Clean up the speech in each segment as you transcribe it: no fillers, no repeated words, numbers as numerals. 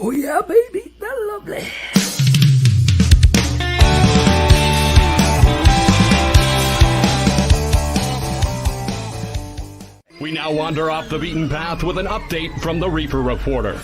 Oh yeah, baby, that's lovely. We now wander off the beaten path with an update from the Reefer Reporter.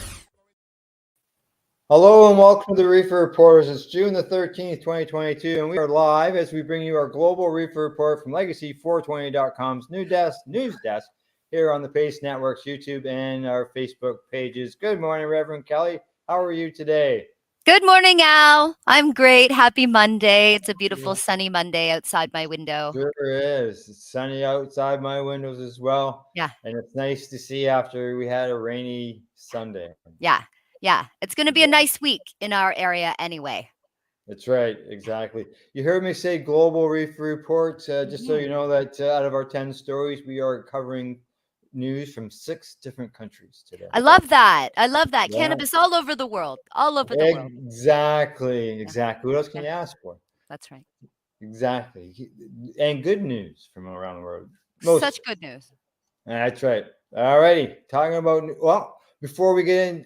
Hello and welcome to the Reefer Reporters. It's June the 13th, 2022, and we are live as we bring you our global Reefer Report from Legacy420.com's news desk here on the Pace Network's YouTube and our Facebook pages. Good morning, Reverend Kelly. How are you today? Good morning, Al. I'm great. Happy Monday. It's a beautiful sunny Monday outside my window. Sure is. It's sunny outside my windows as well. Yeah. And it's nice to see after we had a rainy Sunday. Yeah. It's going to be a nice week in our area anyway. That's right. Exactly. You heard me say global Reefer Report. Just so you know that out of our 10 stories, we are covering news from 6 different countries today. I love that. Yeah. Cannabis all over the world. Exactly. What else can you ask for? That's right. Exactly. And good news from around the world. Such good news. That's right. All righty. Talking about, well, before we get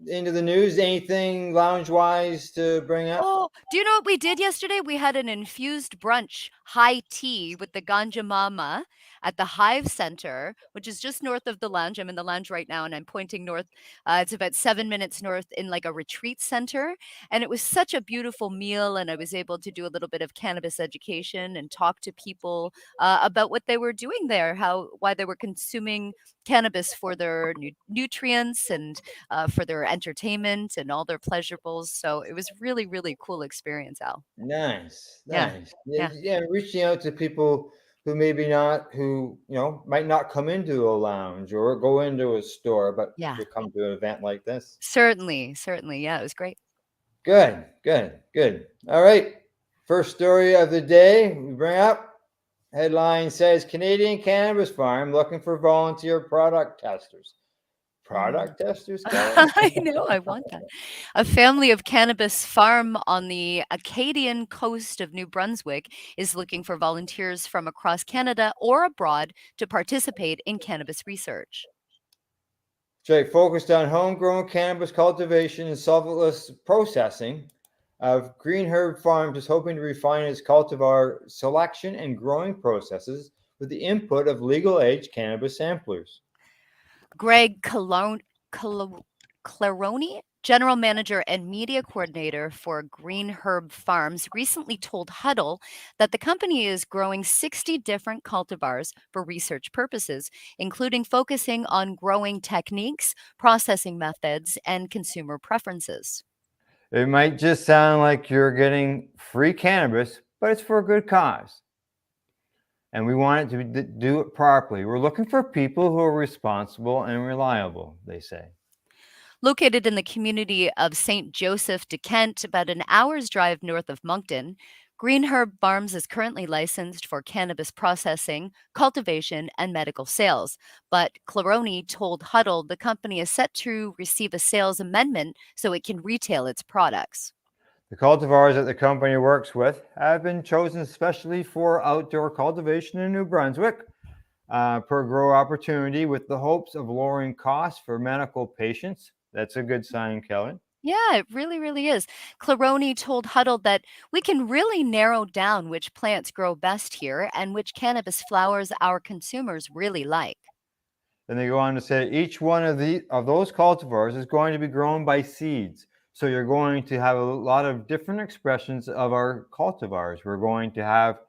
into the news, anything lounge-wise to bring up? Oh, do you know what we did yesterday? We had an infused brunch, high tea with the Ganja Mama at the Hive Center, which is just north of the lounge. I'm in the lounge right now and I'm pointing north. It's about 7 minutes north in like a retreat center. And it was such a beautiful meal. And I was able to do a little bit of cannabis education and talk to people about what they were doing there, why they were consuming cannabis for their nutrients and for their entertainment and all their pleasurables. So it was really, really cool experience, Al. Nice. Yeah. Reaching out to people who might not come into a lounge or go into a store, but to come to an event like this. Certainly. Yeah, it was great. Good. All right. First story of the day we bring up. Headline says Canadian cannabis farm looking for volunteer product testers. Product testers? I know, I want that. A family of cannabis farm on the Acadian coast of New Brunswick is looking for volunteers from across Canada or abroad to participate in cannabis research. Focused on homegrown cannabis cultivation and solventless processing of Green Herb Farms is hoping to refine its cultivar selection and growing processes with the input of legal-age cannabis samplers. Greg Claroni, General Manager and Media Coordinator for Green Herb Farms, recently told Huddle that the company is growing 60 different cultivars for research purposes, including focusing on growing techniques, processing methods, and consumer preferences. It might just sound like you're getting free cannabis, but it's for a good cause. And we want it to do it properly. We're looking for people who are responsible and reliable, they say. Located in the community of St. Joseph de Kent, about an hour's drive north of Moncton, Green Herb Farms is currently licensed for cannabis processing, cultivation, and medical sales. But Claroni told Huddle the company is set to receive a sales amendment so it can retail its products. The cultivars that the company works with have been chosen especially for outdoor cultivation in New Brunswick per grow opportunity with the hopes of lowering costs for medical patients. That's a good sign, Kelly. Yeah, it really, really is. Claroni told Huddle that we can really narrow down which plants grow best here and which cannabis flowers our consumers really like. Then they go on to say each one of those cultivars is going to be grown by seeds. So you're going to have a lot of different expressions of our cultivars. We're going to have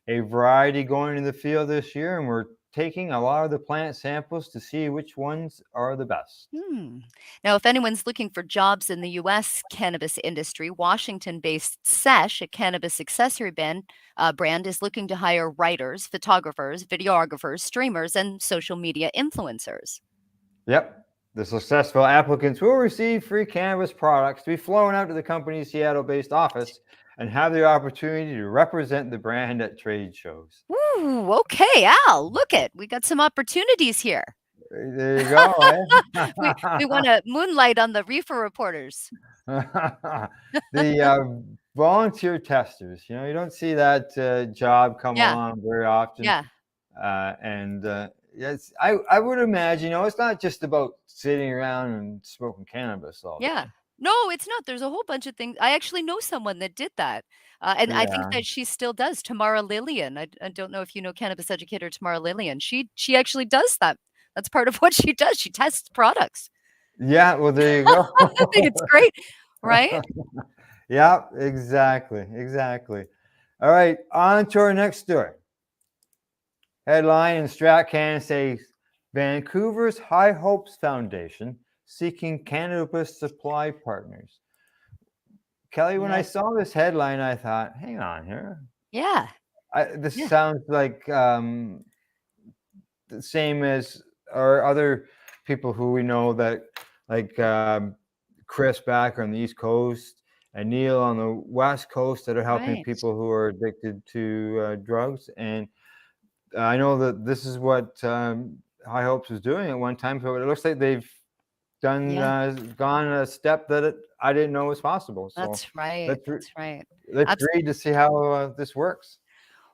a variety going in the field this year, and we're taking a lot of the plant samples to see which ones are the best. Now, if anyone's looking for jobs in the U.S. cannabis industry, Washington-based Sesh, a cannabis accessory brand, is looking to hire writers, photographers, videographers, streamers, and social media influencers. Yep. The successful applicants will receive free cannabis products to be flown out to the company's Seattle-based office and have the opportunity to represent the brand at trade shows. Ooh, okay, Al, look it. We got some opportunities here. There you go. we want to moonlight on the Reefer Reporters. The volunteer testers, you don't see that job come along very often. Yeah. And Yes, I would imagine, it's not just about sitting around and smoking cannabis all Yeah. day. No, it's not. There's a whole bunch of things. I actually know someone that did that. And I think Yeah. that she still does. Tamara Lillian. I don't know if you know cannabis educator Tamara Lillian. She actually does that. That's part of what she does. She tests products. Yeah, well, there you I think it's go. great, right? Yeah, exactly, exactly. All right, on to our next story. Headline in StratCan says Vancouver's High Hopes Foundation seeking cannabis supply partners. Kelly, when I Yes. saw this headline, I thought, hang on here. Yeah. This Yeah. sounds like the same as our other people who we know that, like Chris back on the East Coast and Neil on the West Coast, that are helping Right. people who are addicted to drugs. And I know that this is what High Hopes was doing at one time. So it looks like they've Yeah. gone a step that I didn't know was possible. So That's right. let's That's right. let's read to see how this works.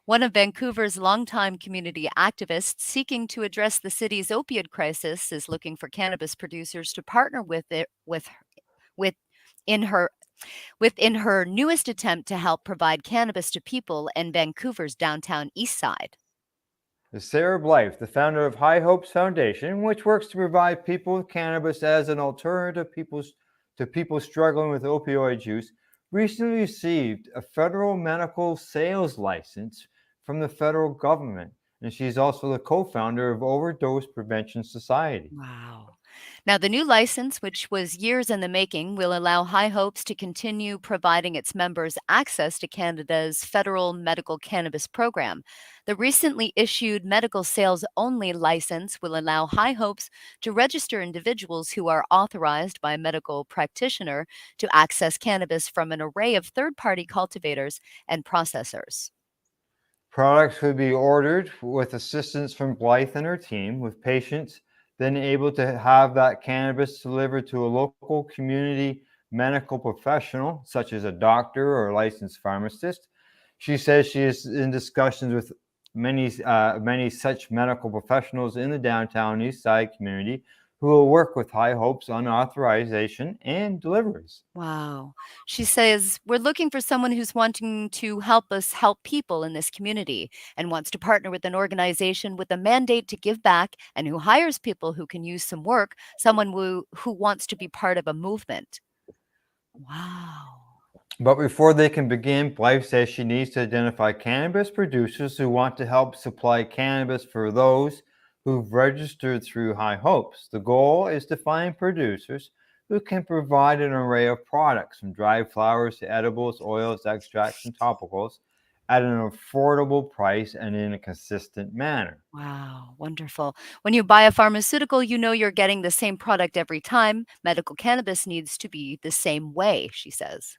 One of Vancouver's longtime community activists seeking to address the city's opioid crisis is looking for cannabis producers to partner with in her within her newest attempt to help provide cannabis to people in Vancouver's downtown east side. Sarah Blythe, the founder of High Hopes Foundation, which works to provide people with cannabis as an alternative to people struggling with opioid use, recently received a federal medical sales license from the federal government. And she's also the co-founder of Overdose Prevention Society. Wow. Now, the new license, which was years in the making, will allow High Hopes to continue providing its members access to Canada's federal medical cannabis program. The recently issued medical sales only license will allow High Hopes to register individuals who are authorized by a medical practitioner to access cannabis from an array of third party cultivators and processors. Products could be ordered with assistance from Blythe and her team, with patients then able to have that cannabis delivered to a local community medical professional, such as a doctor or a licensed pharmacist. She says she is in discussions with many such medical professionals in the downtown East Side community who will work with High Hopes on authorization and deliveries. Wow. She says, we're looking for someone who's wanting to help us help people in this community and wants to partner with an organization with a mandate to give back and who hires people who can use some work, someone who wants to be part of a movement. Wow. But before they can begin, Blythe says she needs to identify cannabis producers who want to help supply cannabis for those who've registered through High Hopes. The goal is to find producers who can provide an array of products from dried flowers to edibles, oils, extracts, and topicals at an affordable price and in a consistent manner. Wow, wonderful. When you buy a pharmaceutical, you know you're getting the same product every time. Medical cannabis needs to be the same way, she says.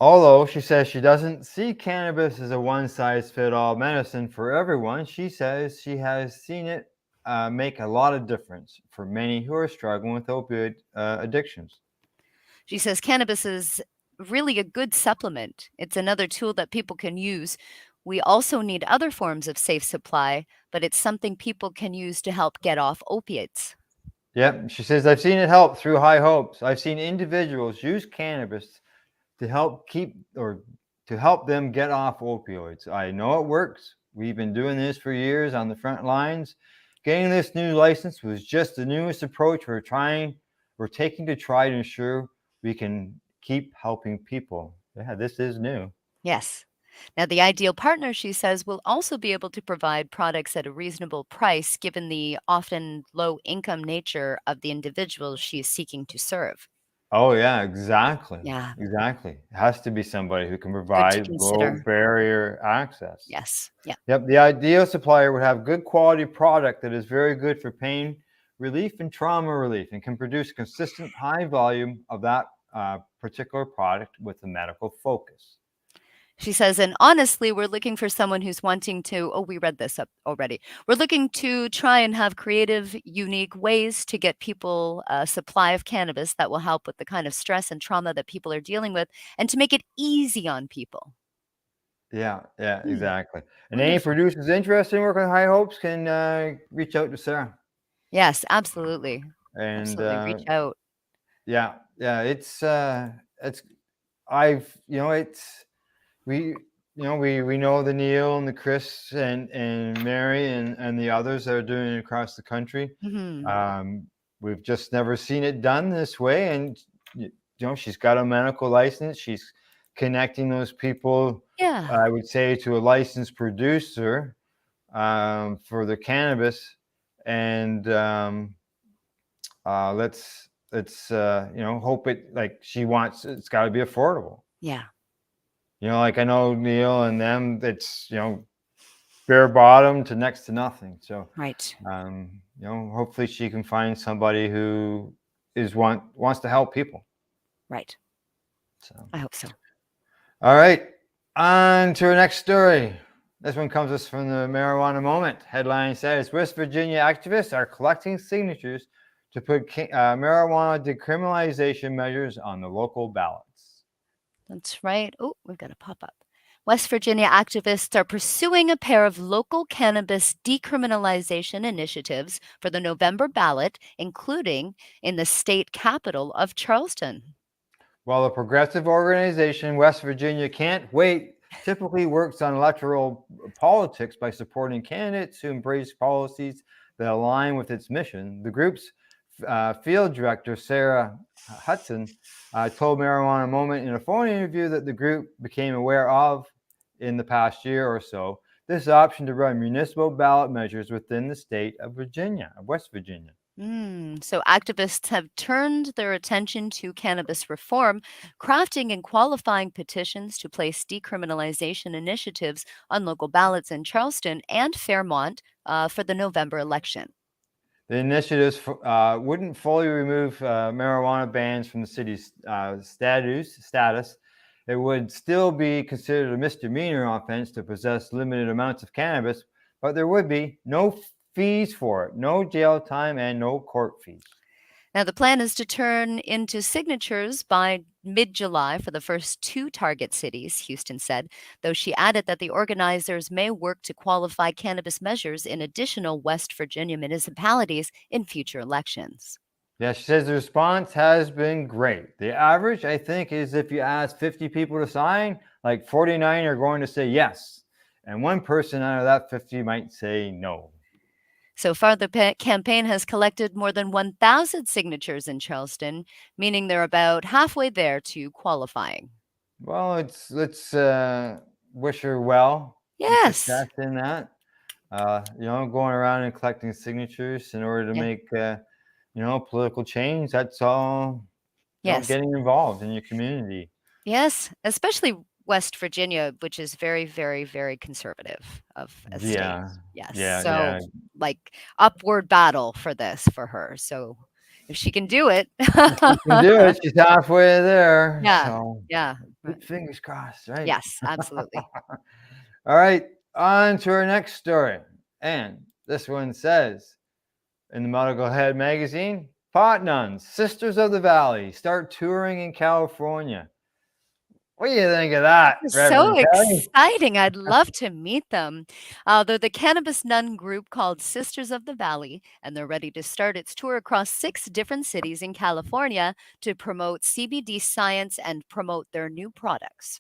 Although she says she doesn't see cannabis as a one size fit all medicine for everyone, she says she has seen it make a lot of difference for many who are struggling with opioid addictions. She says cannabis is really a good supplement. It's another tool that people can use. We also need other forms of safe supply, but it's something people can use to help get off opiates. Yep, she says, I've seen it help through High Hopes. I've seen individuals use cannabis to help keep or to help them get off opioids. I know it works. We've been doing this for years on the front lines. Getting this new license was just the newest approach we're taking to try to ensure we can keep helping people. Yeah, this is new. Yes. Now, the ideal partner, she says, will also be able to provide products at a reasonable price given the often low income nature of the individuals she is seeking to serve. Oh yeah, exactly. Yeah, Exactly. It has to be somebody who can good to provide low consider. barrier access. Yes. Yeah. Yep, the ideal supplier would have good quality product that is very good for pain relief and trauma relief and can produce consistent high volume of that particular product with a medical focus. She says, and honestly, we're looking for someone who's wanting to, oh, we read this up already. We're looking to try and have creative, unique ways to get people a supply of cannabis that will help with the kind of stress and trauma that people are dealing with and to make it easy on people. Yeah, yeah, exactly. And any Wonderful. producers interested in working with High Hopes can reach out to Sarah. Yes, absolutely. And Absolutely. Reach out. yeah, yeah, it's I've it's we we know the Neil and the Chris and Mary and the others that are doing it across the country. Hmm. We've just never seen it done this way, and she's got a medical license. She's connecting those people, Yeah. I would say, to a licensed producer for the cannabis, and let's hope it, like she wants, it's got to be affordable. Yeah. Like I know Neil and them, it's bare bottom to next to nothing. So Right. hopefully she can find somebody who wants to help people. Right. So I hope so. all right, on to our next story. This one comes us from the Marijuana Moment. Headline says West Virginia activists are collecting signatures to put marijuana decriminalization measures on the local ballots. That's right. Oh, we've got a pop up. West Virginia activists are pursuing a pair of local cannabis decriminalization initiatives for the November ballot, including in the state capital of Charleston. While a progressive organization, West Virginia Can't Wait, typically works on electoral politics by supporting candidates who embrace policies that align with its mission, the group's field director, Sarah Hudson, told Marijuana Moment in a phone interview that the group became aware of in the past year or so this option to run municipal ballot measures within the state of West Virginia. So activists have turned their attention to cannabis reform, crafting and qualifying petitions to place decriminalization initiatives on local ballots in Charleston and Fairmont for the November election. The initiatives wouldn't fully remove marijuana bans from the city's status. It would still be considered a misdemeanor offense to possess limited amounts of cannabis, but there would be no fees for it, no jail time, and no court fees. Now, the plan is to turn into signatures by mid July for the first two target cities, Houston said, though she added that the organizers may work to qualify cannabis measures in additional West Virginia municipalities in future elections. Yeah, she says the response has been great. The average, I think, is if you ask 50 people to sign, like 49 are going to say yes. And one person out of that 50 might say no. So far, the campaign has collected more than 1,000 signatures in Charleston, meaning they're about halfway there to qualifying. Well, let's wish her well and Yes. success in that. Going around and collecting signatures in order to Yeah. make political change. That's all. Yes. Getting involved in your community. Yes, especially West Virginia, which is very, very, very conservative of a state. Yeah, Yes. yeah, So, yeah. like, upward battle for this for her. So, if she can do it. She can do it. She's halfway there. Yeah. So Yeah. keep fingers crossed, right? Yes, absolutely. All right, on to our next story. And this one says in the Medical Head magazine, pot nuns, Sisters of the Valley, start touring in California. What do you think of that, This is so Reverend Kelly? exciting. I'd love to meet them. They're the cannabis nun group called Sisters of the Valley, and they're ready to start its tour across 6 different cities in California to promote CBD science and promote their new products.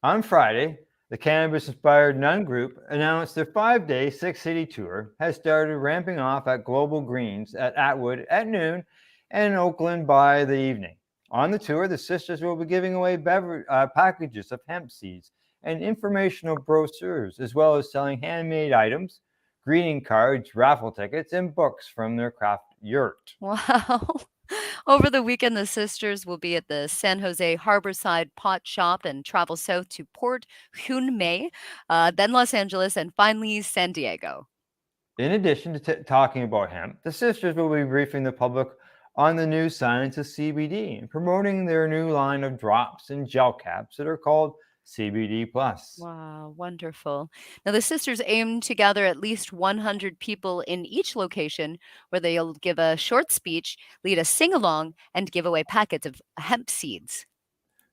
On Friday, the cannabis-inspired nun group announced their 5-day, 6-city tour has started ramping off at Global Greens at Atwood at noon and in Oakland by the evening. On the tour, the sisters will be giving away packages of hemp seeds and informational brochures, as well as selling handmade items, greeting cards, raffle tickets, and books from their craft yurt. Wow. Over the weekend, the sisters will be at the San Jose Harborside Pot Shop and travel south to Port Hunme, then Los Angeles, and finally San Diego. In addition to talking about hemp, the sisters will be briefing the public on the new science of CBD and promoting their new line of drops and gel caps that are called CBD Plus. Wow, wonderful. Now, the sisters aim to gather at least 100 people in each location where they'll give a short speech, lead a sing along, and give away packets of hemp seeds.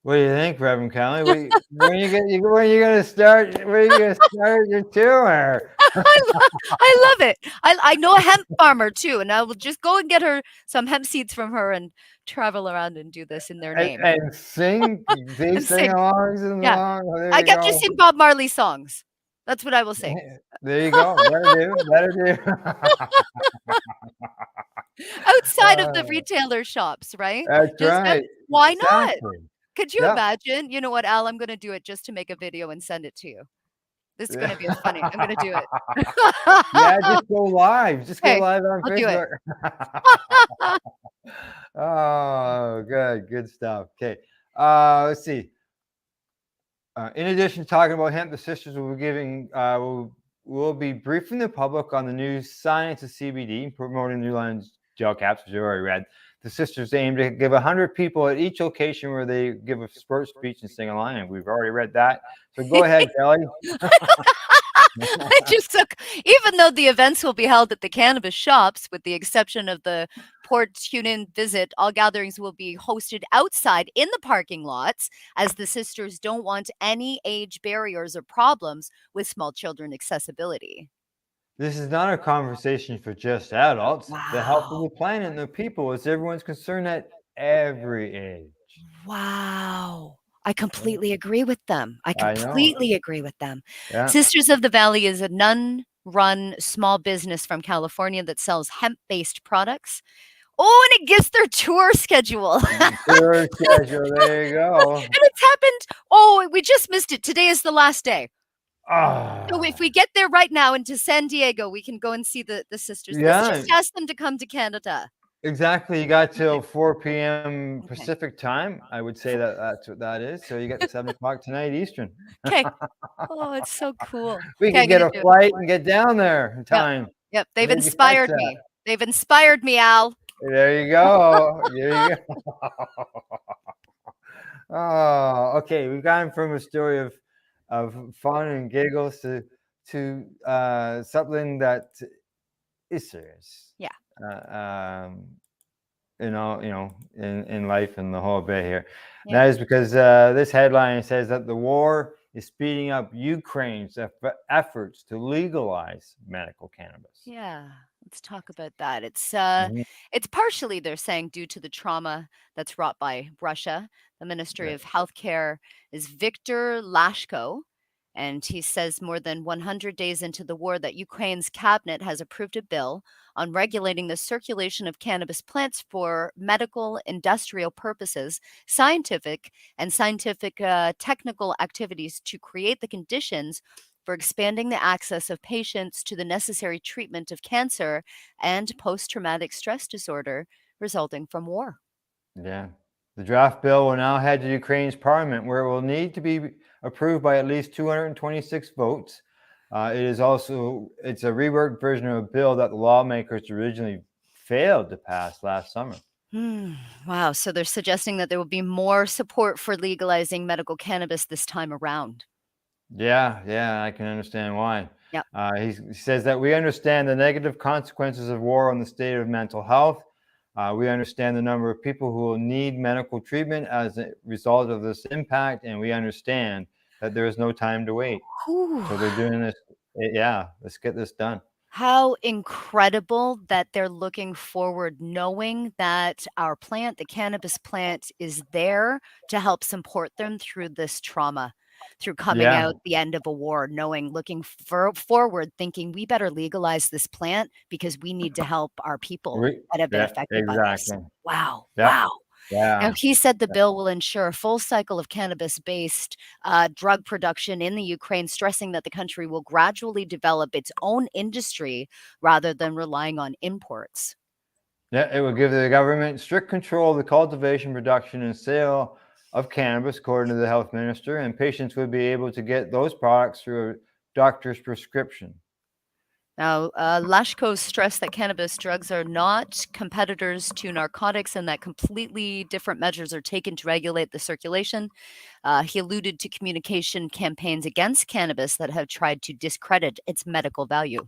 What do you think, Reverend Kelly? When you gonna start? When are you gonna start your tour? I love it. I know a hemp farmer too, and I will just go and get her some hemp seeds from her and travel around and do this in their name And sing these and sing. sing-alongs and Yeah, along. Oh, there I you get to go. sing Bob Marley songs. That's what I will sing. There you go. That'll do. Outside of the retailer shops, right? That's Just right. why not? Exactly. Could you Yep. imagine? You know what, Al? I'm gonna do it just to make a video and send it to you. This is gonna be funny. I'm gonna do it. Yeah, just go live. Just go Okay, live on I'll do it. Facebook. Oh, good stuff. Okay, let's see. In addition to talking about hemp, the sisters will be giving will be briefing the public on the new science of CBD and promoting new lines gel caps, which you already read. The sisters aim to give 100 people at each location where they give a spurt speech and sing along. And we've already read that. So go ahead, Kelly. I just took, even though the events will be held at the cannabis shops, with the exception of the Port Tune-in visit, all gatherings will be hosted outside in the parking lots, as the sisters don't want any age barriers or problems with small children accessibility. This is not a conversation for just adults. The health of Wow. the planet and the people is everyone's concern at every age. Wow. I completely agree with them. I I know. completely agree with them. Yeah. Sisters of the Valley is a nun-run small business from California that sells hemp-based products. Oh, and it gives their tour schedule. Tour schedule. There you go. And it's happened. Oh, we just missed it. Today is the last day. So Ah, if we get there right now into San Diego, we can go and see the sisters. Yeah. Let's just ask them to come to Canada. exactly. You got till 4 p.m. Okay. Pacific time. I would say that's what that is. So you got 7 o'clock tonight Eastern. Okay. Oh, it's so cool. We Okay, can get I'm a gonna do it. flight and get down there in Yep. time. Yep. They've Maybe catch inspired that. me. They've inspired me, Al. There you go. There you go. Oh, okay. We've gone from a story of fun and giggles to something that is serious. Yeah. In life and the whole bit here. Yeah. That is because this headline says that the war is speeding up Ukraine's efforts to legalize medical cannabis. Yeah. Let's talk about that. It's Mhm. it's partially, they're saying, due to the trauma that's wrought by Russia. The Ministry Yeah. of Healthcare is Victor Lashko, and he says more than 100 days into the war that Ukraine's cabinet has approved a bill on regulating the circulation of cannabis plants for medical, industrial purposes, scientific technical activities to create the conditions for expanding the access of patients to the necessary treatment of cancer and post-traumatic stress disorder resulting from war. Yeah. The draft bill will now head to Ukraine's parliament, where it will need to be approved by at least 226 votes. It's a reworked version of a bill that the lawmakers originally failed to pass last summer. Wow. So they're suggesting that there will be more support for legalizing medical cannabis this time around. Yeah, I can understand why. Yep. He says that we understand the negative consequences of war on the state of mental health. We understand the number of people who will need medical treatment as a result of this impact, and we understand that there is no time to wait. Whew. So they're doing this. Yeah, let's get this done. How incredible that they're looking forward, knowing that our plant, the cannabis plant, is there to help support them through this trauma, through coming Yeah. out the end of a war, knowing, looking forward, thinking we better legalize this plant because we need to help our people that have been affected by this. Exactly. Wow. Yeah. Wow. Yeah. Now, he said the bill will ensure a full cycle of cannabis-based drug production in the Ukraine, stressing that the country will gradually develop its own industry rather than relying on imports. Yeah, it will give the government strict control of the cultivation, production, and sale of cannabis, according to the health minister, and patients would be able to get those products through a doctor's prescription. Now, Lashko stressed that cannabis drugs are not competitors to narcotics and that completely different measures are taken to regulate the circulation. He alluded to communication campaigns against cannabis that have tried to discredit its medical value.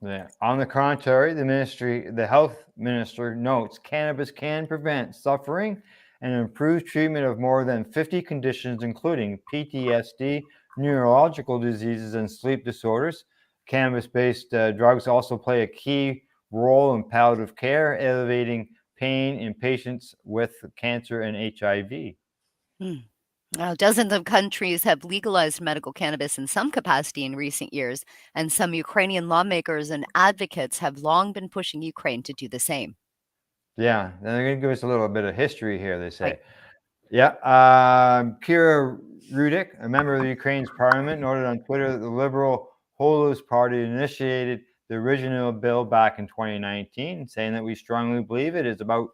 Yeah. On the contrary, the health minister notes cannabis can prevent suffering and improved treatment of more than 50 conditions, including PTSD, neurological diseases, and sleep disorders. Cannabis-based drugs also play a key role in palliative care, alleviating pain in patients with cancer and HIV. Now, dozens of countries have legalized medical cannabis in some capacity in recent years, and some Ukrainian lawmakers and advocates have long been pushing Ukraine to do the same. Yeah, they're going to give us a little bit of history here, they say. Right. Yeah, Kira Rudik, a member of the Ukraine's parliament, noted on Twitter that the Liberal Holos Party initiated the original bill back in 2019, saying that we strongly believe it is about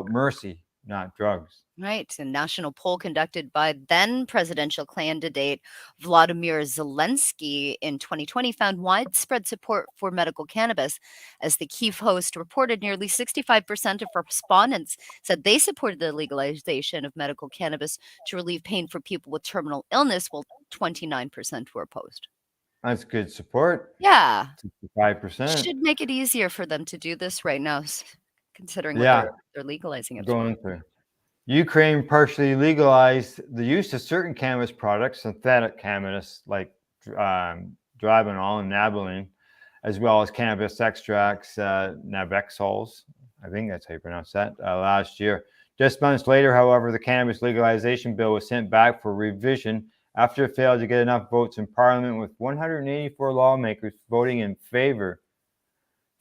mercy, not drugs. Right. A national poll conducted by then presidential candidate Vladimir Zelensky in 2020 found widespread support for medical cannabis. As the Kyiv Host reported, nearly 65% of respondents said they supported the legalization of medical cannabis to relieve pain for people with terminal illness, while 29% were opposed. That's good support. Yeah. 65%. Should make it easier for them to do this right now, considering what they're legalizing it. Going through. Ukraine partially legalized the use of certain cannabis products, synthetic cannabis like Dronabinol and Nabilene, as well as cannabis extracts, Navexols, I think that's how you pronounce that, last year. Just months later, however, the cannabis legalization bill was sent back for revision after it failed to get enough votes in Parliament, with 184 lawmakers voting in favor,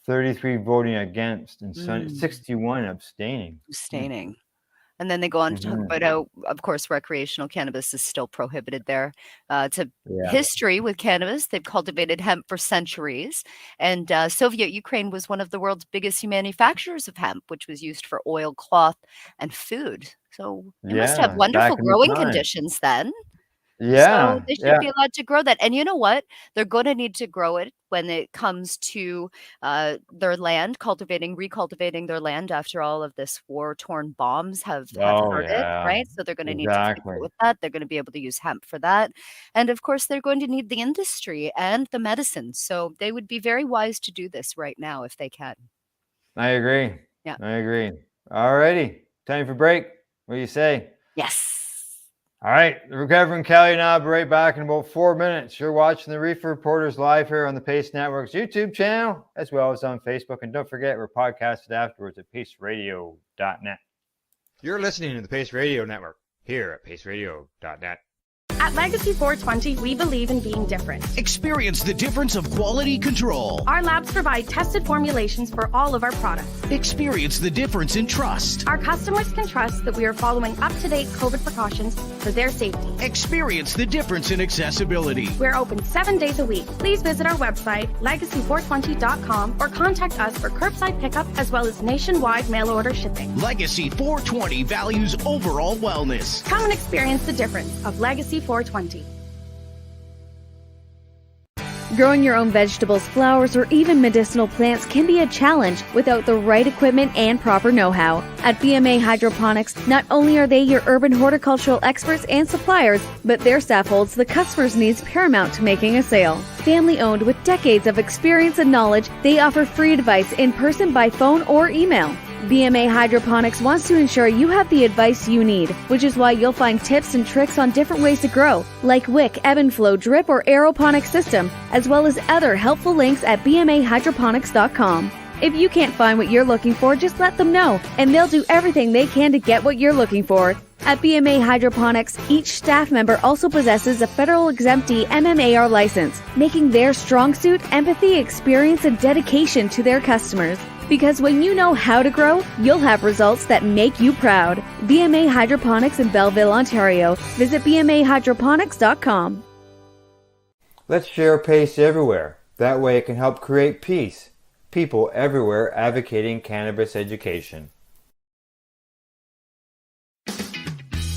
33 voting against, and 61 abstaining. And then they go on to talk about how, of course, recreational cannabis is still prohibited there. It's a history with cannabis. They've cultivated hemp for centuries. And Soviet Ukraine was one of the world's biggest manufacturers of hemp, which was used for oil, cloth, and food. So they must have wonderful growing conditions then. Yeah. So they should be allowed to grow that. And you know what? They're going to need to grow it when it comes to their land, recultivating their land after all of this war-torn bombs have hurt it, right? So they're going to need to keep up with that. They're going to be able to use hemp for that. And of course, they're going to need the industry and the medicine. So they would be very wise to do this right now if they can. I agree. Yeah. I agree. All righty. Time for break. What do you say? Yes. All right, the Recovering Kelly and I'll be right back in about 4 minutes. You're watching the Reefer Reporters live here on the Pace Network's YouTube channel, as well as on Facebook. And don't forget, we're podcasted afterwards at paceradio.net. You're listening to the Pace Radio Network here at paceradio.net. At Legacy 420, we believe in being different. Experience the difference of quality control. Our labs provide tested formulations for all of our products. Experience the difference in trust. Our customers can trust that we are following up-to-date COVID precautions for their safety. Experience the difference in accessibility. We're open 7 days a week. Please visit our website, legacy420.com, or contact us for curbside pickup as well as nationwide mail order shipping. Legacy 420 values overall wellness. Come and experience the difference of Legacy 420. Growing your own vegetables, flowers, or even medicinal plants can be a challenge without the right equipment and proper know-how. At BMA Hydroponics, not only are they your urban horticultural experts and suppliers, but their staff holds the customer's needs paramount to making a sale. Family-owned with decades of experience and knowledge, they offer free advice in person, by phone, or email. BMA Hydroponics wants to ensure you have the advice you need, which is why you'll find tips and tricks on different ways to grow, like wick, ebb and flow, drip, or aeroponics system, as well as other helpful links at bmahydroponics.com. If you can't find what you're looking for, just let them know, and they'll do everything they can to get what you're looking for. At BMA Hydroponics, each staff member also possesses a federal exemptee MMAR license, making their strong suit empathy, experience, and dedication to their customers. Because when you know how to grow, you'll have results that make you proud. BMA Hydroponics in Belleville, Ontario. Visit bmahydroponics.com. Let's share Pace everywhere. That way it can help create peace. People everywhere advocating cannabis education.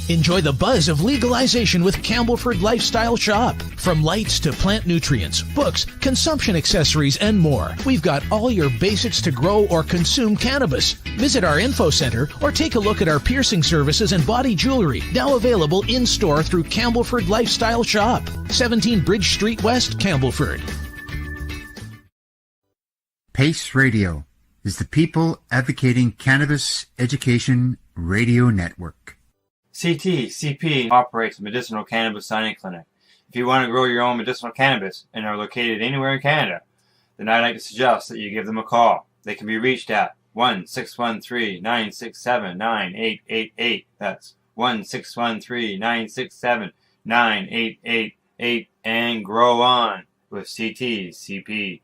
Enjoy the buzz of legalization with Campbellford Lifestyle Shop. From lights to plant nutrients, books, consumption accessories, and more, we've got all your basics to grow or consume cannabis. Visit our info center or take a look at our piercing services and body jewelry, now available in-store through Campbellford Lifestyle Shop, 17 Bridge Street West, Campbellford. Pace Radio is the people advocating cannabis education Radio Network. CP operates a medicinal cannabis signing clinic. If you want to grow your own medicinal cannabis and are located anywhere in Canada, then I'd like to suggest that you give them a call. They can be reached at 1-613-967-9888. That's 1-613-967-9888, and grow on with CP.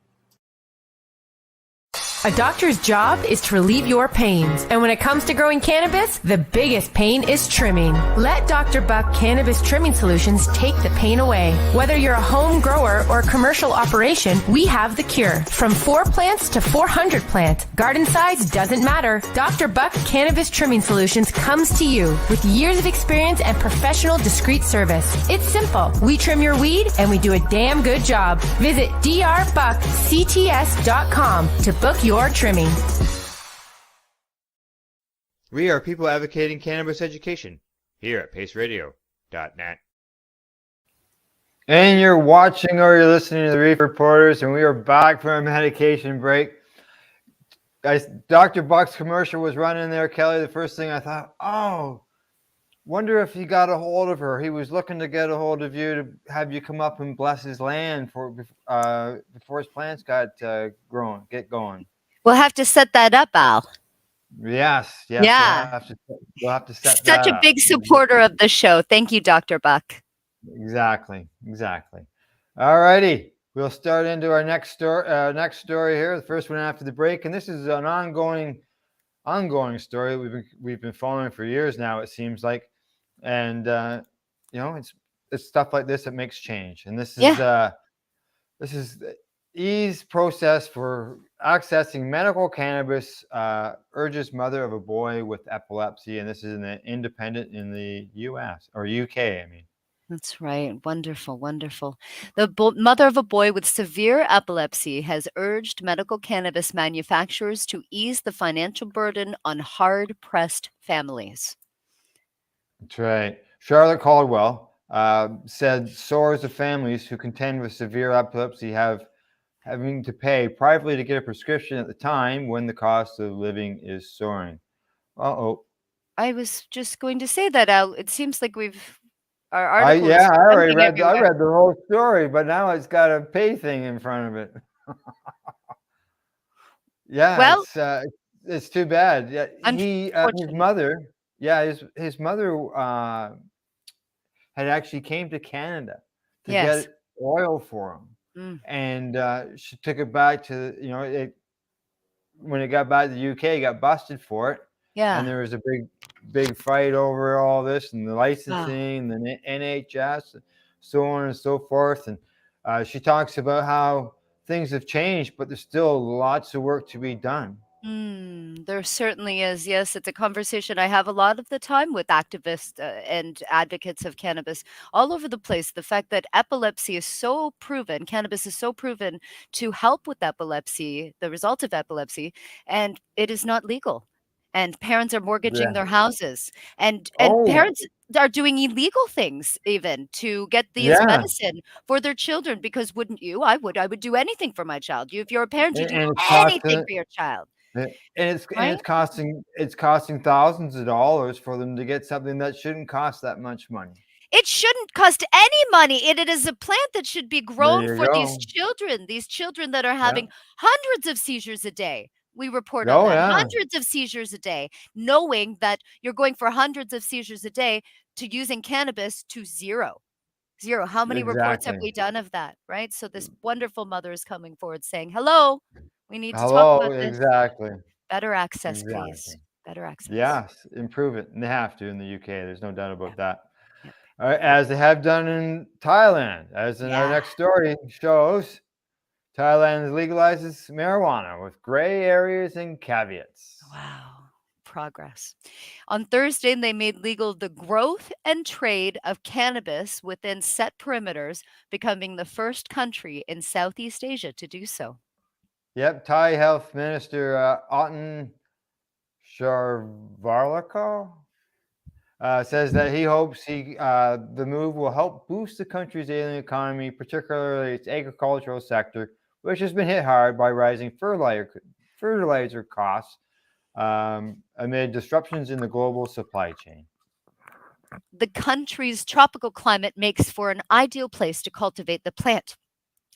A doctor's job is to relieve your pains. And when it comes to growing cannabis, the biggest pain is trimming. Let Dr. Buck Cannabis Trimming Solutions take the pain away. Whether you're a home grower or commercial operation, we have the cure. From 4 plants to 400 plants. Garden size doesn't matter. Dr. Buck Cannabis Trimming Solutions comes to you with years of experience and professional discreet service. It's simple. We trim your weed and we do a damn good job. Visit drbuckcts.com to book your trimming. We are people advocating cannabis education here at paceradio.net. And you're watching or you're listening to the Reefer Reporters, and we are back from a medication break. Dr. Buck's commercial was running there, Kelly. The first thing I thought, wonder if he got a hold of her. He was looking to get a hold of you to have you come up and bless his land before his plants get going. We'll have to set that up, Al. Yes. Yeah. We'll have to set Such that a up. big supporter of the show. Thank you, Dr. Buck. Exactly. All righty. We'll start into our next story here. The first one after the break, and this is an ongoing story we've been following for years now. It seems like, and it's stuff like this that makes change. And this is the ease process for accessing medical cannabis urges mother of a boy with epilepsy, and this is an independent in the U.S. or U.K. I mean. That's right. Wonderful. The mother of a boy with severe epilepsy has urged medical cannabis manufacturers to ease the financial burden on hard-pressed families. That's right. Charlotte Caldwell said scores of families who contend with severe epilepsy having to pay privately to get a prescription at the time when the cost of living is soaring. I was just going to say that, Al. It seems like our I article. already read. I read the whole story, but now it's got a pay thing in front of it. It's too bad. Yeah, his mother. Yeah, his mother had actually came to Canada to get oil for him. And she took it back to, when it got back to the UK, got busted for it. Yeah. And there was a big fight over all this and the licensing, the NHS, so on and so forth. And she talks about how things have changed, but there's still lots of work to be done. There certainly is. Yes, it's a conversation I have a lot of the time with activists and advocates of cannabis all over the place. The fact that epilepsy is so proven, cannabis is so proven to help with epilepsy, the result of epilepsy, and it is not legal. And parents are mortgaging their houses, and parents are doing illegal things even to get these medicine for their children. Because wouldn't you? I would do anything for my child. If you're a parent, you do anything for your child. And it's costing thousands of dollars for them to get something that shouldn't cost that much money. It shouldn't cost any money. It is a plant that should be grown for these children that are having hundreds of seizures a day. We report on that. Hundreds of seizures a day, knowing that you're going for hundreds of seizures a day to using cannabis to zero. How many reports have we done of that, right? So this wonderful mother is coming forward saying, hello, we need to talk about this. Exactly. Better access, please. Better access. Yes, improve it. And they have to in the UK. There's no doubt about that. All right, as they have done in Thailand, as in our next story shows, Thailand legalizes marijuana with gray areas and caveats. Wow. Progress. On Thursday, they made legal the growth and trade of cannabis within set perimeters, becoming the first country in Southeast Asia to do so. Yep, Thai Health Minister Otten Charnvirakul says that he hopes the move will help boost the country's alien economy, particularly its agricultural sector, which has been hit hard by rising fertilizer costs amid disruptions in the global supply chain. The country's tropical climate makes for an ideal place to cultivate the plant.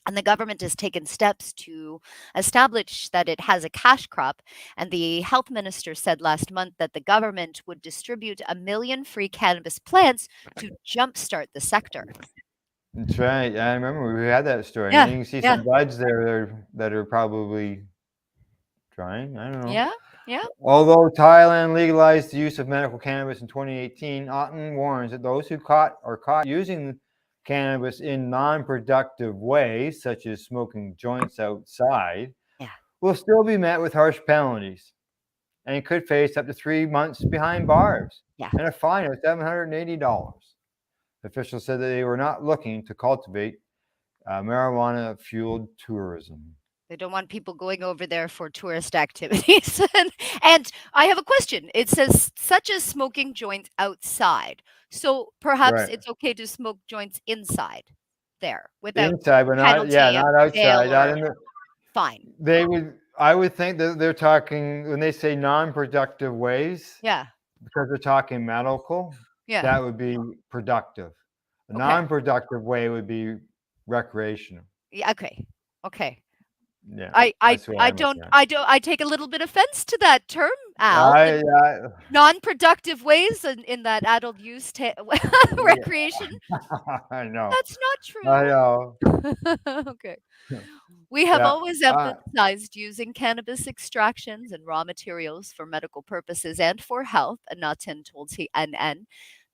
And the government has taken steps to establish that it has a cash crop. And the health minister said last month that the government would distribute 1 million free cannabis plants to jumpstart the sector. That's right. I remember we had that story. Yeah, And you can see yeah. some buds there that are probably trying. I don't know. Yeah, yeah. Although Thailand legalized the use of medical cannabis in 2018, Otten warns that those who are caught using cannabis in non-productive ways, such as smoking joints outside, will still be met with harsh penalties and could face up to 3 months behind bars and a fine of $780. Officials said that they were not looking to cultivate marijuana-fueled tourism. They don't want people going over there for tourist activities. And I have a question. It says, such as smoking joints outside. So perhaps it's okay to smoke joints inside there without inside, but not outside. Not in the, fine. I would think that they're talking, when they say non-productive ways, because they're talking medical, that would be productive. A non-productive way would be recreational. Yeah, okay. Yeah, I take a little bit offense to that term, Al. Non-productive ways in that adult use recreation. I know. That's not true. I know. Okay. We have always emphasized using cannabis extractions and raw materials for medical purposes and for health, Natin told CNN.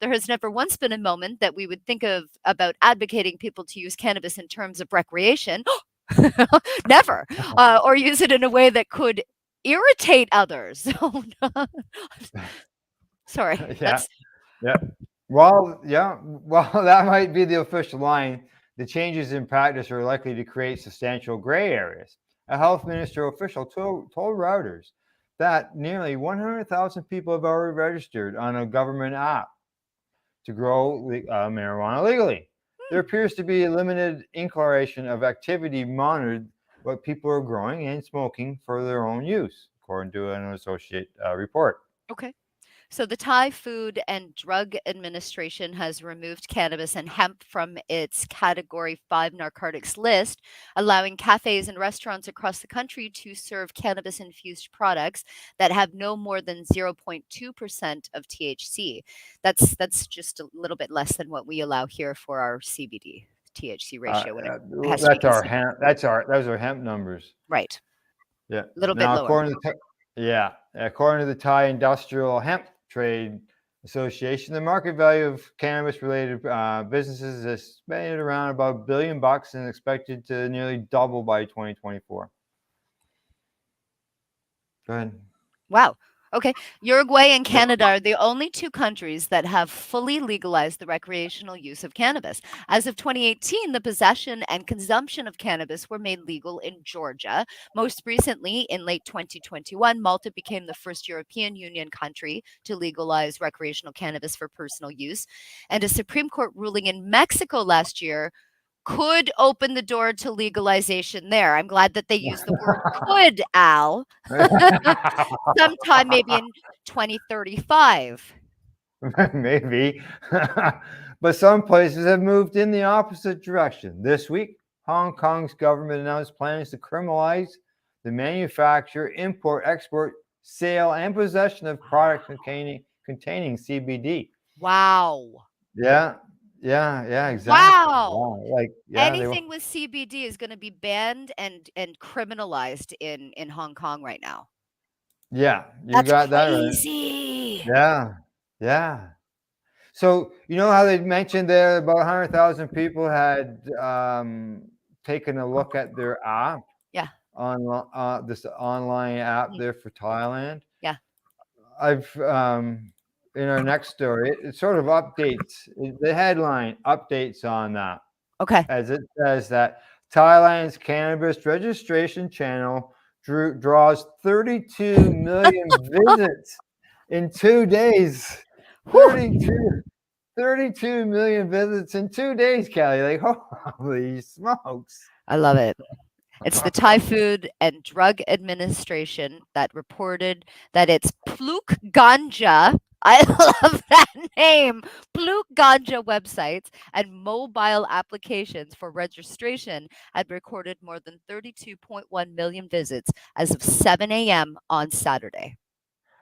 There has never once been a moment that we would think about advocating people to use cannabis in terms of recreation. Never. Or use it in a way that could irritate others. Oh, no. Sorry. Well, that might be the official line. The changes in practice are likely to create substantial gray areas. A health minister official told Reuters that nearly 100,000 people have already registered on a government app to grow marijuana legally. There appears to be a limited inclination of activity monitored what people are growing and smoking for their own use, according to an associate report. Okay. So the Thai Food and Drug Administration has removed cannabis and hemp from its Category 5 narcotics list, allowing cafes and restaurants across the country to serve cannabis-infused products that have no more than 0.2% of THC. That's just a little bit less than what we allow here for our CBD THC ratio. Those are hemp numbers. Right. Yeah. A little bit lower. According to the Thai Industrial Hemp Trade Association, the market value of cannabis-related businesses is estimated around about $1 billion and expected to nearly double by 2024. Go ahead. Wow. Okay. Uruguay and Canada are the only two countries that have fully legalized the recreational use of cannabis. As of 2018, the possession and consumption of cannabis were made legal in Georgia. Most recently, in late 2021, Malta became the first European Union country to legalize recreational cannabis for personal use. And a Supreme Court ruling in Mexico last year could open the door to legalization there. I'm glad that they used the word could, Al. Sometime maybe in 2035. Maybe. But some places have moved in the opposite direction. This week, Hong Kong's government announced plans to criminalize the manufacture, import, export, sale, and possession of products containing CBD. Wow. Yeah, exactly. Wow. Anything with CBD is going to be banned and criminalized in Hong Kong right now. Yeah, That's got crazy. That right. Yeah. So you know how they mentioned there about 100,000 people had taken a look at their app. Yeah. On this online app there for Thailand. Yeah. I've in our next story, it sort of updates the headline updates on that. Okay. As it says that Thailand's cannabis registration channel draws 32 million visits in 2 days. 32 million visits in 2 days, Kelly. Like, holy smokes. I love it. It's the Thai Food and Drug Administration that reported that its Pluk Ganja, I love that name, Pluk Ganja websites and mobile applications for registration had recorded more than 32.1 million visits as of 7 a.m. on Saturday.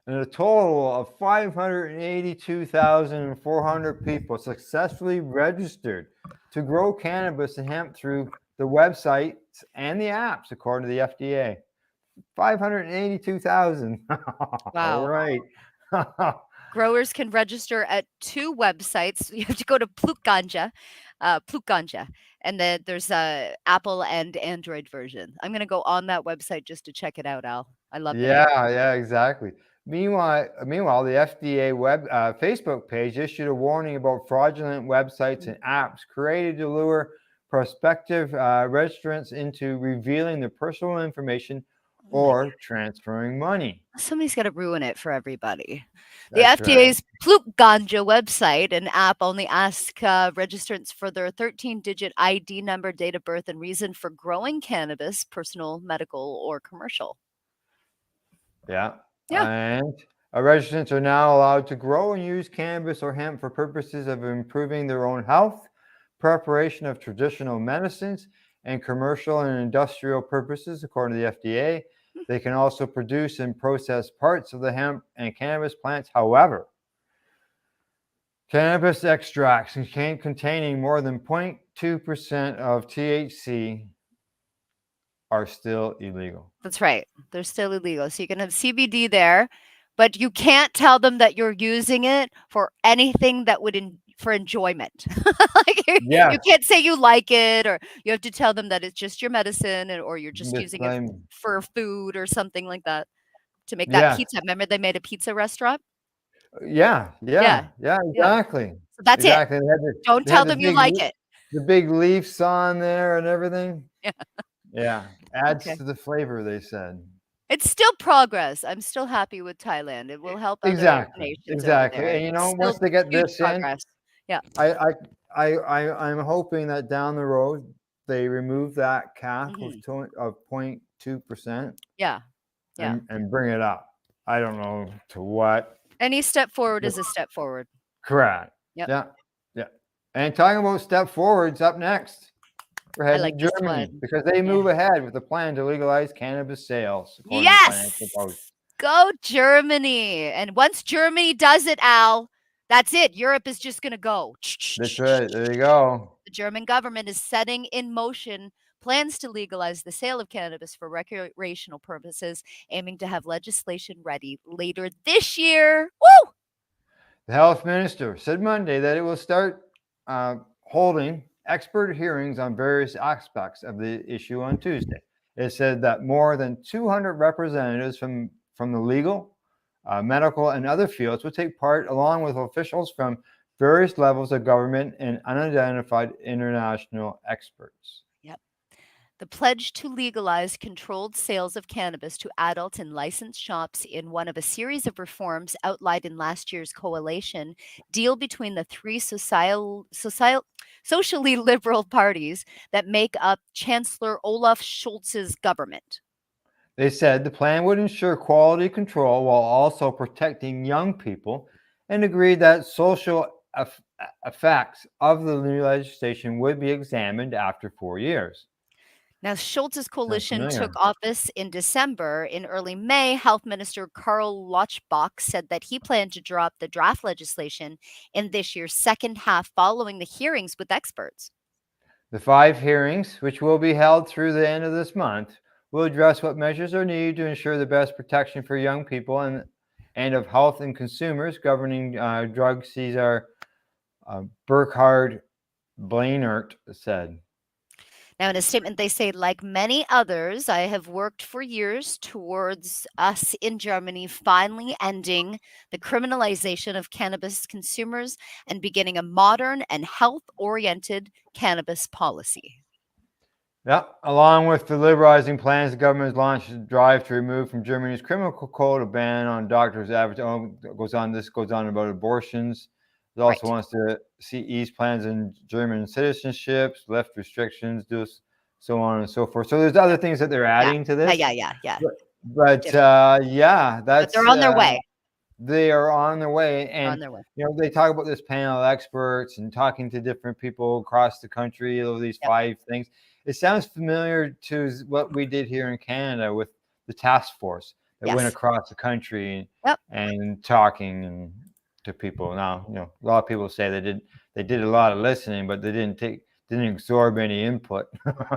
And a total of 582,400 people successfully registered to grow cannabis and hemp through the websites and the apps, according to the FDA. 582,000. All Wow. right. Growers can register at 2 websites. You have to go to Pluk Ganja, and then there's a Apple and Android version. I'm going to go on that website just to check it out, Al. I love the name. Yeah, exactly. Meanwhile, the FDA Facebook page issued a warning about fraudulent websites and apps created to lure prospective registrants into revealing their personal information or transferring money. Somebody's got to ruin it for everybody. The That's FDA's Pluk Ganja website and app only ask registrants for their 13-digit ID number, date of birth, and reason for growing cannabis, personal, medical, or commercial. Yeah. Yeah. And registrants are now allowed to grow and use cannabis or hemp for purposes of improving their own health, preparation of traditional medicines, and commercial and industrial purposes, according to the FDA. They can also produce and process parts of the hemp and cannabis plants. However, cannabis extracts containing more than 0.2% of THC are still illegal. That's right. They're still illegal. So you can have CBD there, but you can't tell them that you're using it for anything that would for enjoyment. You can't say you like it, or you have to tell them that it's just your medicine, or you're just using it for food or something like that to make that pizza. Remember they made a pizza restaurant? Yeah, exactly. So that's it. Don't tell them you like it. The big leaves on there and everything. Yeah. Adds Okay. to the flavor, they said. It's still progress. I'm still happy with Thailand. It will help other nations. Exactly. Over there. And It's once they get this progress. Yeah. I'm hoping that down the road they remove that cap of 0.2%. Yeah. And bring it up. I don't know to what. Any step forward is a step forward. Correct. Yep. Yeah. And talking about step forwards, up next, we're heading to Germany because they move ahead with a plan to legalize cannabis sales. Yes. Go Germany. And once Germany does it, Al, that's it. Europe is just going to go. That's right. There you go. The German government is setting in motion plans to legalize the sale of cannabis for recreational purposes, aiming to have legislation ready later this year. Woo! The health minister said Monday that it will start holding expert hearings on various aspects of the issue on Tuesday. It said that more than 200 representatives from the legal, medical, and other fields will take part, along with officials from various levels of government and unidentified international experts. Yep. The pledge to legalize controlled sales of cannabis to adults in licensed shops in one of a series of reforms outlined in last year's coalition deal between the 3 socially liberal parties that make up Chancellor Olaf Scholz's government. They said the plan would ensure quality control while also protecting young people, and agreed that social effects of the new legislation would be examined after 4 years. Now, Scholz's coalition took office in December. In early May, Health Minister Karl Lauterbach said that he planned to drop the draft legislation in this year's second half following the hearings with experts. The 5 hearings, which will be held through the end of this month, will address what measures are needed to ensure the best protection for young people and of health and consumers. Governing drug Cesar Burkhard Blainert said. Now, in a statement, they say, like many others, I have worked for years towards us in Germany finally ending the criminalization of cannabis consumers and beginning a modern and health-oriented cannabis policy. Yeah, along with the liberalizing plans, the government has launched a drive to remove from Germany's criminal code a ban on doctors' advertising. This goes on about abortions. It also wants to see ease plans in German citizenships, lift restrictions, do so on and so forth. So there's other things that they're adding to this. Yeah. But Different. yeah, But that's they're on their way. They are on their way, They're on and their way. they talk about this panel of experts and talking to different people across the country over these 5 things. It sounds familiar to what we did here in Canada with the task force that went across the country and talking to people. Now, a lot of people say they did a lot of listening, but they didn't absorb any input.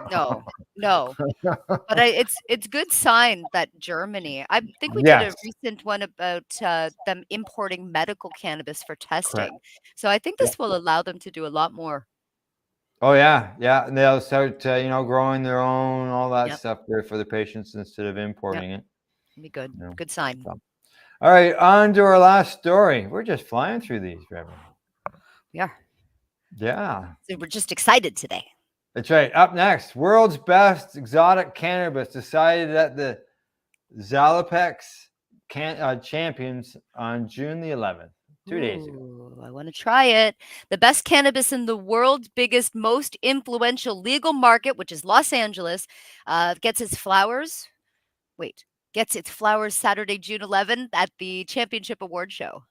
No. But it's good sign that Germany, I think we did a recent one about them importing medical cannabis for testing. Correct. So I think this will allow them to do a lot more. Oh yeah. And they'll start growing their own, all that stuff there for the patients instead of importing it. It'll be good. Good sign. So. All right, on to our last story. We're just flying through these, Reverend. We are. Yeah. So we're just excited today. That's right. Up next, world's best exotic cannabis decided at the Zalympix Champions on June the 11th, 2 days ago. I want to try it. The best cannabis in the world's biggest, most influential legal market, which is Los Angeles, gets its flowers Saturday, June 11th at the Championship Award Show.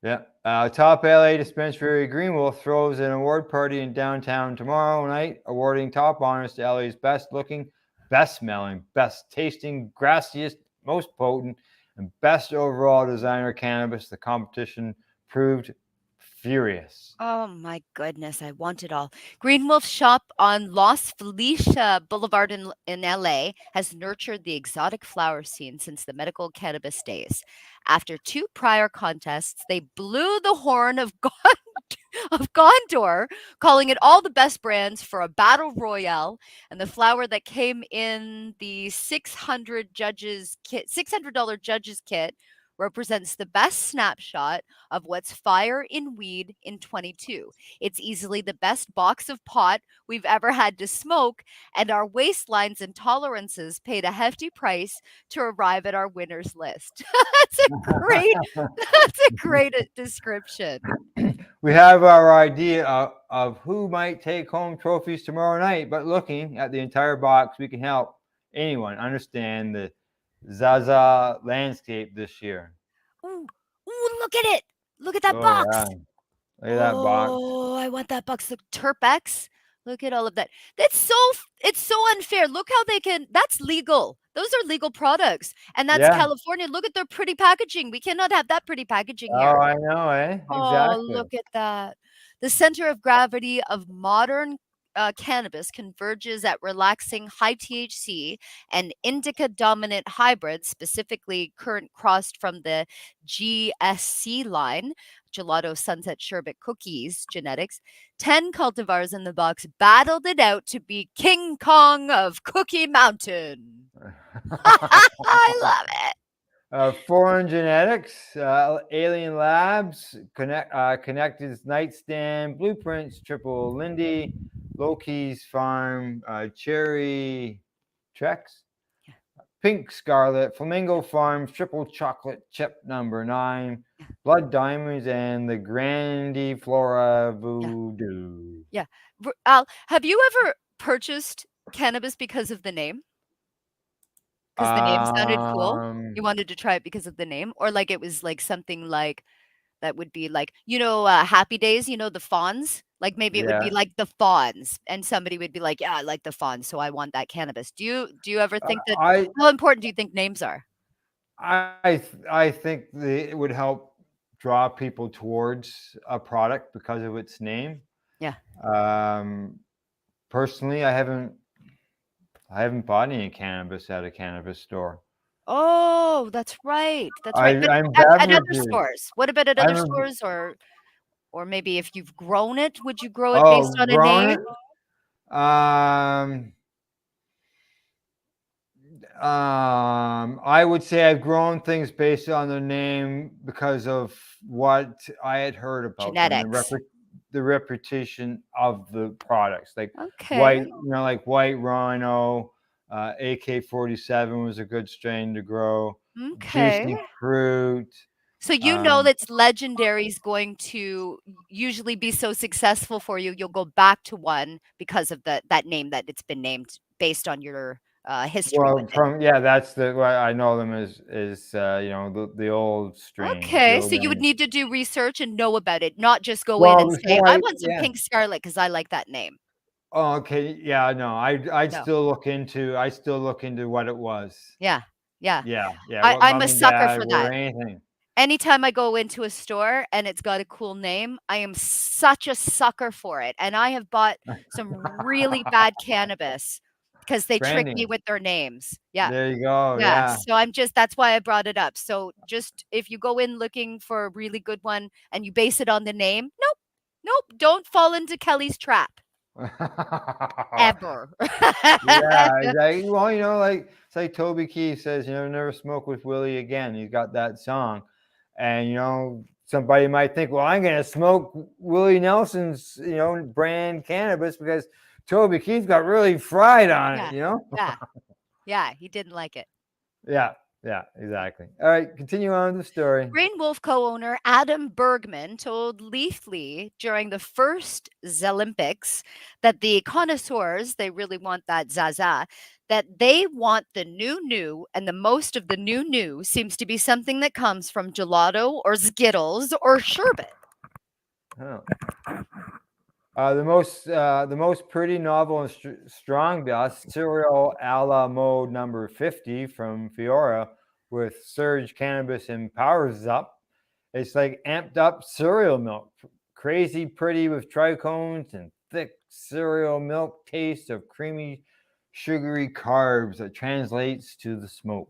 Yeah. Top LA dispensary Green Wolf throws an award party in downtown tomorrow night, awarding top honors to LA's best looking, best smelling, best tasting, grassiest, most potent, and best overall designer cannabis. The competition proved furious. Oh my goodness, I want it all. Green Wolf shop on Los Felicia Boulevard in LA has nurtured the exotic flower scene since the medical cannabis days. After 2 prior contests, they blew the horn of Gondor, calling it all the best brands for a battle royale. And the flower that came in the $600 judges kit represents the best snapshot of what's fire in weed in 22. It's easily the best box of pot we've ever had to smoke, and our waistlines and tolerances paid a hefty price to arrive at our winners list. That's a great description. We have our idea of who might take home trophies tomorrow night, but looking at the entire box, we can help anyone understand the Zaza landscape this year. Ooh, look at it. Look at that box. Yeah. Look at that box. Oh, I want that box. The Terpex. Look at all of that. It's so unfair. Look how that's legal. Those are legal products. And that's California. Look at their pretty packaging. We cannot have that pretty packaging here. Oh, I know, eh? Exactly. Oh, look at that. The center of gravity of modern cannabis converges at relaxing high THC and indica dominant hybrids, specifically current crossed from the GSC line, Gelato Sunset Sherbet Cookies genetics. 10 cultivars in the box battled it out to be King Kong of Cookie Mountain. I love it. Foreign genetics, Alien Labs, Connected Nightstand, Blueprints, Triple Lindy, Loki's Farm, Cherry Trex, Pink Scarlet, Flamingo Farms, Triple Chocolate Chip number 9, Blood Diamonds, and the Grandi Flora Voodoo. Yeah. Al, have you ever purchased cannabis because of the name? Because the name sounded cool? You wanted to try it because of the name? Or like it was like something like that would be like, Happy Days, the Fawns? Like maybe it would be like the Fawns, and somebody would be like, yeah, I like the Fawns, so I want that cannabis. Do you ever think that, how important do you think names are? I think it would help draw people towards a product because of its name. Yeah. Personally, I haven't bought any cannabis at a cannabis store. Oh, that's right. That's right. At other stores. What about at other stores, or maybe if you've grown it, would you grow it based on a name? I would say I've grown things based on the name because of what I had heard about genetics. Them, the reputation of the products, like White Rhino, AK-47 was a good strain to grow. Okay. Juicy Fruit, So that's Legendary is going to usually be so successful for you, you'll go back to one because of that name that it's been named based on your history with it. That's what I know them as the old strain. Okay, so you would need to do research and know about it, not just go in and say, I want some Pink Scarlet because I like that name. Oh, okay. Yeah, no, I'd No. still look into what it was. Yeah. I'm a sucker for were that. anything. Anytime I go into a store and it's got a cool name, I am such a sucker for it. And I have bought some really bad cannabis because they trick me Branding. with their names. Yeah. There you go. Yeah. So that's why I brought it up. So just if you go in looking for a really good one and you base it on the name, nope, don't fall into Kelly's trap. Ever. Exactly. Well, it's like Toby Keith says, never smoke with Willie again. He's got that song. And, somebody might think, well, I'm going to smoke Willie Nelson's, brand cannabis because Toby Keith got really fried on it, Yeah, he didn't like it. Yeah, exactly. All right, continue on with the story. Green Wolf co-owner Adam Bergman told Leafly during the first Zalympix that the connoisseurs, they really want that Zaza, that they want the new, and the most of the new seems to be something that comes from gelato or Skittles or sherbet. Oh. The most pretty, novel, and strong dust cereal a la mode number 50 from Fiora with surge cannabis and powers up. It's like amped up cereal milk, crazy pretty with trichomes and thick cereal milk taste of creamy, sugary carbs that translates to the smoke.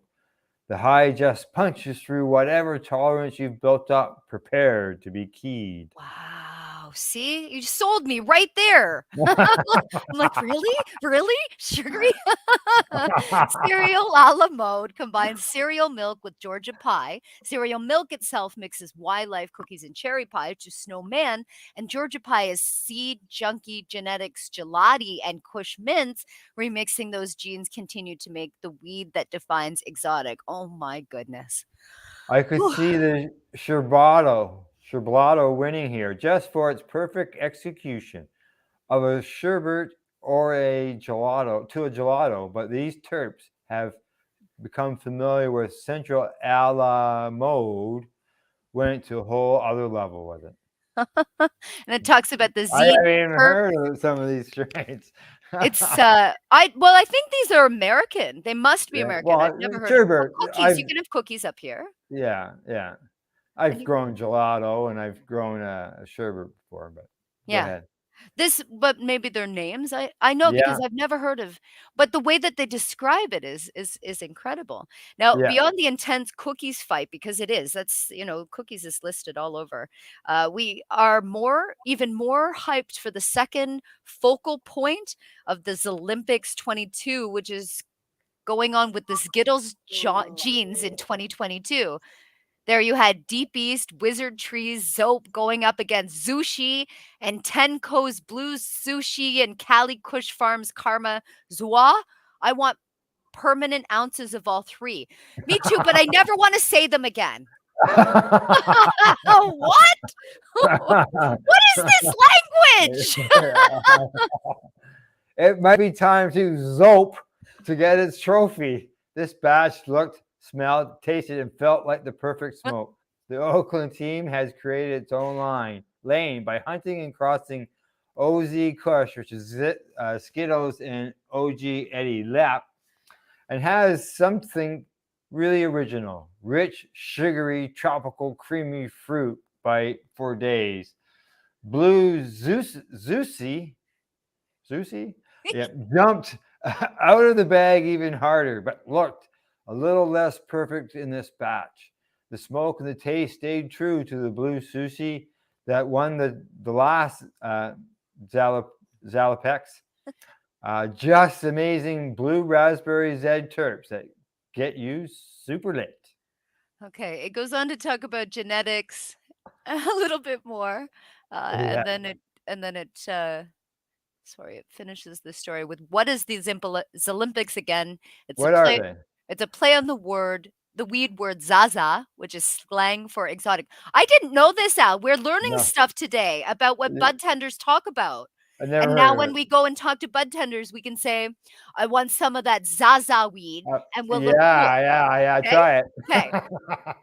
The high just punches through whatever tolerance you've built up, prepared to be keyed. Wow. See, you sold me right there. I'm like, really? Sugary? Cereal a la mode combines cereal milk with Georgia pie. Cereal milk itself mixes wildlife cookies and cherry pie to snowman. And Georgia pie is seed, junkie, genetics, gelati, and kush mints. Remixing those genes continue to make the weed that defines exotic. Oh my goodness. I could see the sherblato winning here just for its perfect execution of a sherbet or a gelato, but these terps have become familiar with central a la mode, went to a whole other level with it. And it talks about the Z. I haven't even heard of some of these strains. It's I think these are American. They must be American. I've never heard sherbet. of cookies. You can have cookies up here. Yeah. I've grown gelato and I've grown a sherbet before, but go ahead. But maybe their names I know because I've never heard of. But the way that they describe it is incredible. Now, beyond the intense cookies fight, because that's cookies is listed all over. We are even more hyped for the second focal point of the Zalympix 22, which is going on with the Skittles genes in 2022. There you had Deep East, Wizard Trees, Zope going up against Zushi and Tenko's Blues Sushi and Cali Kush Farms Karma Zwa. I want permanent ounces of all three. Me too, but I never want to say them again. What? What is this language? It might be time to Zope to get its trophy. This batch looked, smelled, tasted, and felt like the perfect smoke. The Oakland team has created its own lane by hunting and crossing OZ Kush, which is Skittles and OG Eddie Lap, and has something really original: rich, sugary, tropical, creamy fruit bite for days. Blue Zusi jumped out of the bag even harder, but looked a little less perfect in this batch. The smoke and the taste stayed true to the blue sushi that won the last Zalympix. Just amazing blue raspberry Zed terps that get you super lit. Okay, it goes on to talk about genetics a little bit more, and then it finishes the story with what is the Zalympix again? What are they? It's a play on the word the weed word zaza, which is slang for exotic. I didn't know this, Al. We're learning No, stuff today about what bud tenders talk about. I never And now heard of when it. we go and talk to bud tenders, we can say, I want some of that zaza weed, and we'll look cool. Yeah. Okay? Try it. Okay.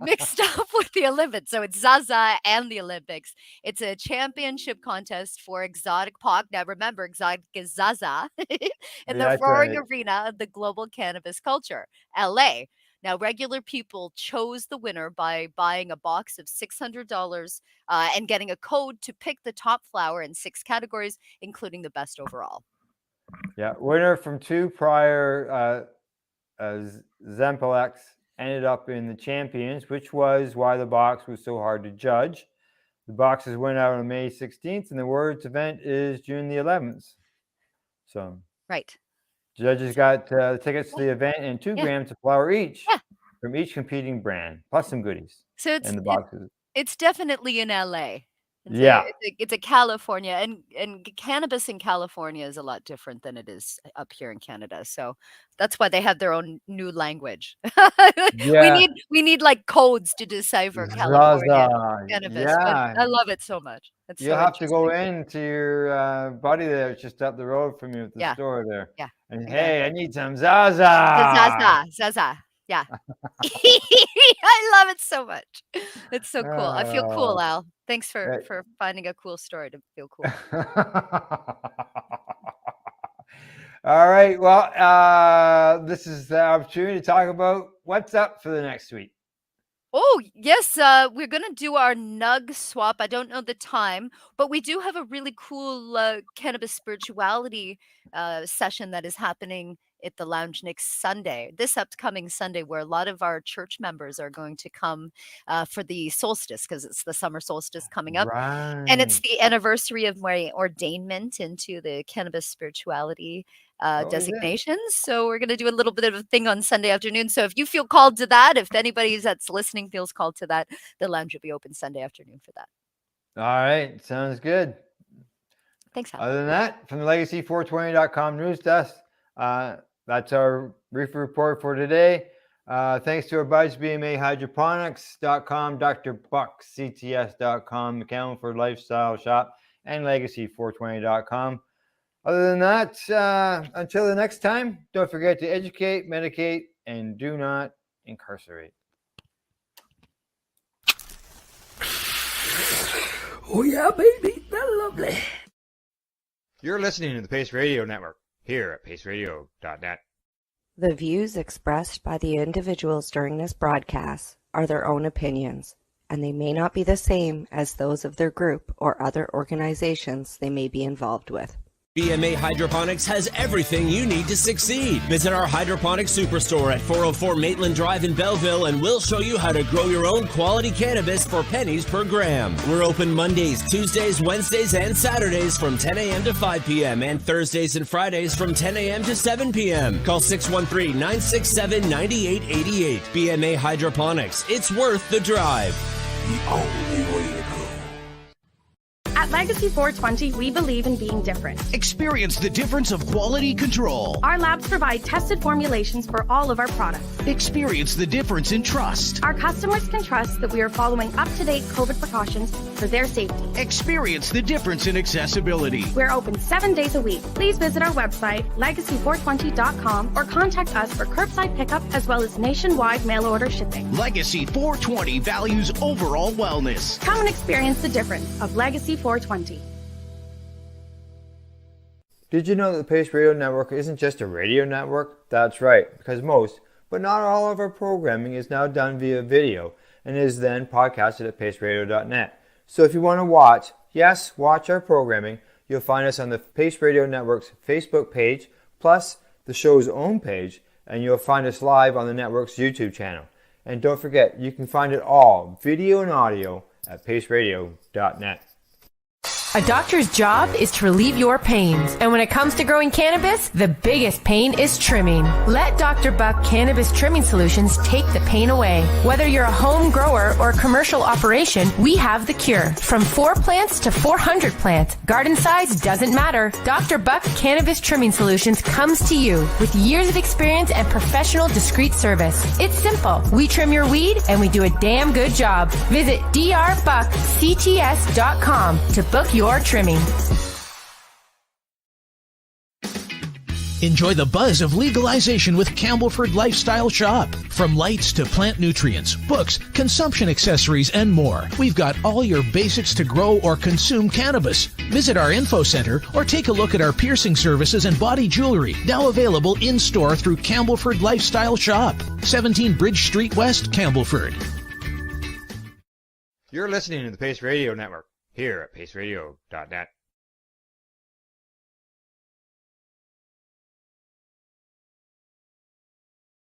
Mixed up with the Olympics. So it's Zaza and the Olympics. It's a championship contest for exotic pot. Now remember, exotic is Zaza in the That's roaring right. arena of the global cannabis culture, LA. Now, regular people chose the winner by buying a box of $600 and getting a code to pick the top flower in 6 categories, including the best overall. Yeah, winner from 2 prior Zalympix ended up in the champions, which was why the box was so hard to judge. The boxes went out on May 16th, and the Words event is June the 11th. So, right. Judges got tickets to the event and 2 grams of flower each from each competing brand, plus some goodies. So in the boxes. It's definitely in LA. It's a California, and cannabis in California is a lot different than it is up here in Canada. So that's why they have their own new language. We need like codes to decipher California cannabis. Yeah. But I love it so much. It's You'll so have to go into your buddy there, just up the road from you at the store there. Yeah. And hey, I need some Zaza. Zaza. Yeah. I love it so much. It's so cool. I feel cool, Al. Thanks for finding a cool story to feel cool. All right. Well, this is the opportunity to talk about what's up for the next week. Oh, yes. We're going to do our nug swap. I don't know the time, but we do have a really cool cannabis spirituality session that is happening at the lounge next Sunday, this upcoming Sunday, where a lot of our church members are going to come for the solstice, because it's the summer solstice coming up. Right. And it's the anniversary of my ordainment into the cannabis spirituality designations. So we're going to do a little bit of a thing on Sunday afternoon. So if you feel called to that, if anybody that's listening feels called to that, the lounge will be open Sunday afternoon for that. All right. Sounds good. Thanks, Hal. Other than that, from the legacy420.com news desk, that's our Reefer report for today. Thanks to our buds, BMAhydroponics.com, Dr. Buck, CTS.com, Camelford Lifestyle Shop, and Legacy420.com. Other than that, until the next time, don't forget to educate, medicate, and do not incarcerate. Oh yeah, baby, that's lovely. You're listening to the Pace Radio Network here at paceradio.net. The views expressed by the individuals during this broadcast are their own opinions, and they may not be the same as those of their group or other organizations they may be involved with. BMA Hydroponics has everything you need to succeed. Visit our hydroponics superstore at 404 Maitland Drive in Belleville, and we'll show you how to grow your own quality cannabis for pennies per gram. We're open Mondays, Tuesdays, Wednesdays, and Saturdays from 10 a.m. to 5 p.m. and Thursdays and Fridays from 10 a.m. to 7 p.m. Call 613-967-9888. BMA Hydroponics. It's worth the drive. The only way to go. At Legacy 420, we believe in being different. Experience the difference of quality control. Our labs provide tested formulations for all of our products. Experience the difference in trust. Our customers can trust that we are following up-to-date COVID precautions for their safety. Experience the difference in accessibility. We're open 7 days a week. Please visit our website, legacy420.com, or contact us for curbside pickup as well as nationwide mail order shipping. Legacy 420 values overall wellness. Come and experience the difference of Legacy 420. Did you know that the Pace Radio Network isn't just a radio network? That's right, because most, but not all of our programming is now done via video and is then podcasted at paceradio.net. So if you want to watch our programming, you'll find us on the Pace Radio Network's Facebook page, plus the show's own page, and you'll find us live on the network's YouTube channel. And don't forget, you can find it all, video and audio, at paceradio.net. A doctor's job is to relieve your pains. And when it comes to growing cannabis, the biggest pain is trimming. Let Dr. Buck Cannabis Trimming Solutions take the pain away. Whether you're a home grower or commercial operation, we have the cure. From 4 plants to 400 plants, garden size doesn't matter. Dr. Buck Cannabis Trimming Solutions comes to you with years of experience and professional discreet service. It's simple. We trim your weed and we do a damn good job. Visit drbuckcts.com to book your trimming. Enjoy the buzz of legalization with Campbellford Lifestyle Shop. From lights to plant nutrients, books, consumption accessories, and more, we've got all your basics to grow or consume cannabis. Visit our info center or take a look at our piercing services and body jewelry, now available in-store through Campbellford Lifestyle Shop, 17 Bridge Street West, Campbellford. You're listening to the Pace Radio Network here at paceradio.net.